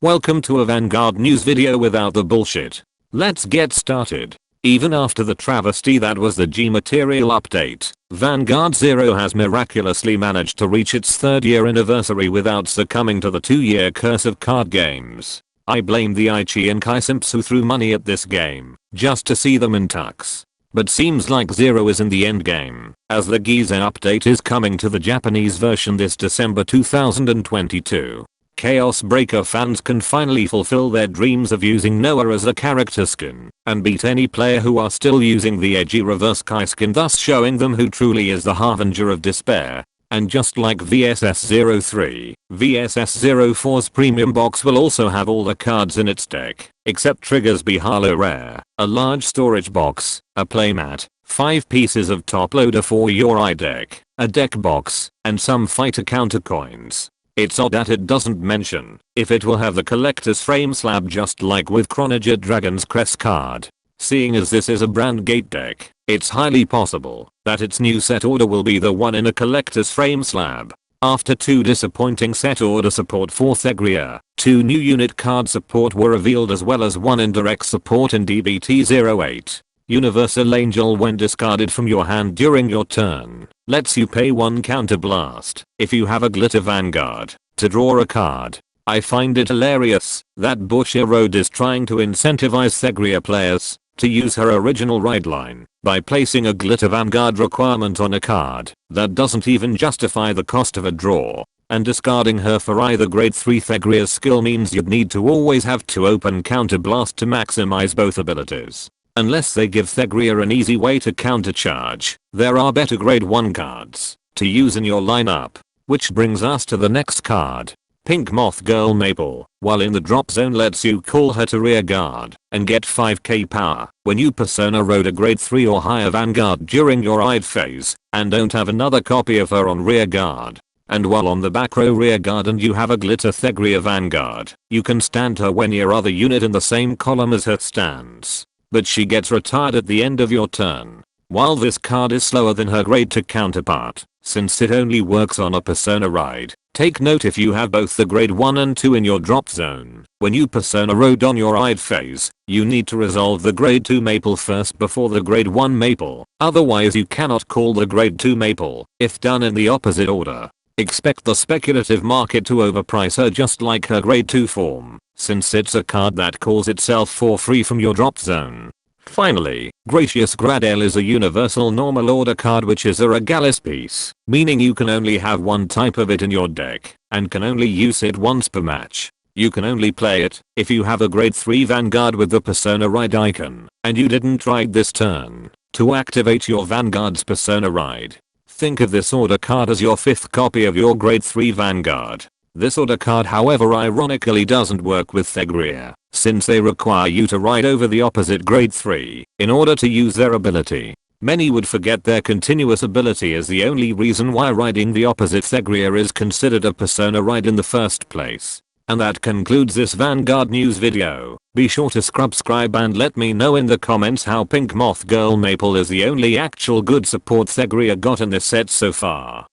Welcome to a Vanguard news video without the bullshit. Let's get started. Even after the travesty that was the G material update, Vanguard 0 has miraculously managed to reach its 3rd year anniversary without succumbing to the 2-year curse of card games. I blame the Aichi and Kai simps who threw money at this game, just to see them in tux. But seems like 0 is in the endgame, as the Giza update is coming to the Japanese version this December 2022. Chaos Breaker fans can finally fulfill their dreams of using Noah as a character skin, and beat any player who are still using the edgy reverse Kai skin, thus showing them who truly is the harbinger of despair. And just like VSS03, VSS04's premium box will also have all the cards in its deck, except Triggers Be Holo Rare, a large storage box, a playmat, 5 pieces of top loader for your deck, a deck box, and some fighter counter coins. It's odd that it doesn't mention if it will have the collector's frame slab just like with Chronojet Dragon's Crest card. Seeing as this is a brand gate deck, it's highly possible that its new set order will be the one in a collector's frame slab. After 2 disappointing set order support for Thegrea, 2 new unit card support were revealed as well as 1 indirect support in DBT08. Universal Angel, when discarded from your hand during your turn, lets you pay 1 counterblast if you have a Glitter Vanguard to draw a card. I find it hilarious that Bushiroad is trying to incentivize Thegrea players to use her original ride line by placing a Glitter Vanguard requirement on a card that doesn't even justify the cost of a draw, and discarding her for either grade 3 Thegrea skill means you'd need to always have to open counterblast to maximize both abilities. Unless they give Thegrea an easy way to countercharge, there are better grade 1 cards to use in your lineup. Which brings us to the next card. Pink Moth Girl Maple, while in the drop zone, lets you call her to rear guard and get 5k power when you Persona Road a grade 3 or higher Vanguard during your ride phase and don't have another copy of her on rear guard. And while on the back row rear guard and you have a Glitter Thegrea Vanguard, you can stand her when your other unit in the same column as her stands. But she gets retired at the end of your turn. While this card is slower than her grade 2 counterpart, since it only works on a Persona ride, take note if you have both the grade 1 and 2 in your drop zone. When you Persona Road on your ride phase, you need to resolve the grade 2 Maple first before the grade 1 Maple, otherwise you cannot call the grade 2 Maple if done in the opposite order. Expect the speculative market to overprice her just like her grade 2 form, since it's a card that calls itself for free from your drop zone. Finally, Gracious Gradale is a universal normal order card which is a Regalis piece, meaning you can only have one type of it in your deck, and can only use it once per match. You can only play it if you have a grade 3 Vanguard with the Persona Ride icon, and you didn't ride this turn to activate your Vanguard's Persona Ride. Think of this order card as your 5th copy of your grade 3 Vanguard. This order card, however, ironically doesn't work with Thegrea, since they require you to ride over the opposite grade 3 in order to use their ability. Many would forget their continuous ability is the only reason why riding the opposite Thegrea is considered a Persona ride in the first place. And that concludes this Vanguard news video. Be sure to subscribe and let me know in the comments how Pink Moth Girl Maple is the only actual good support Thegrea got in this set so far.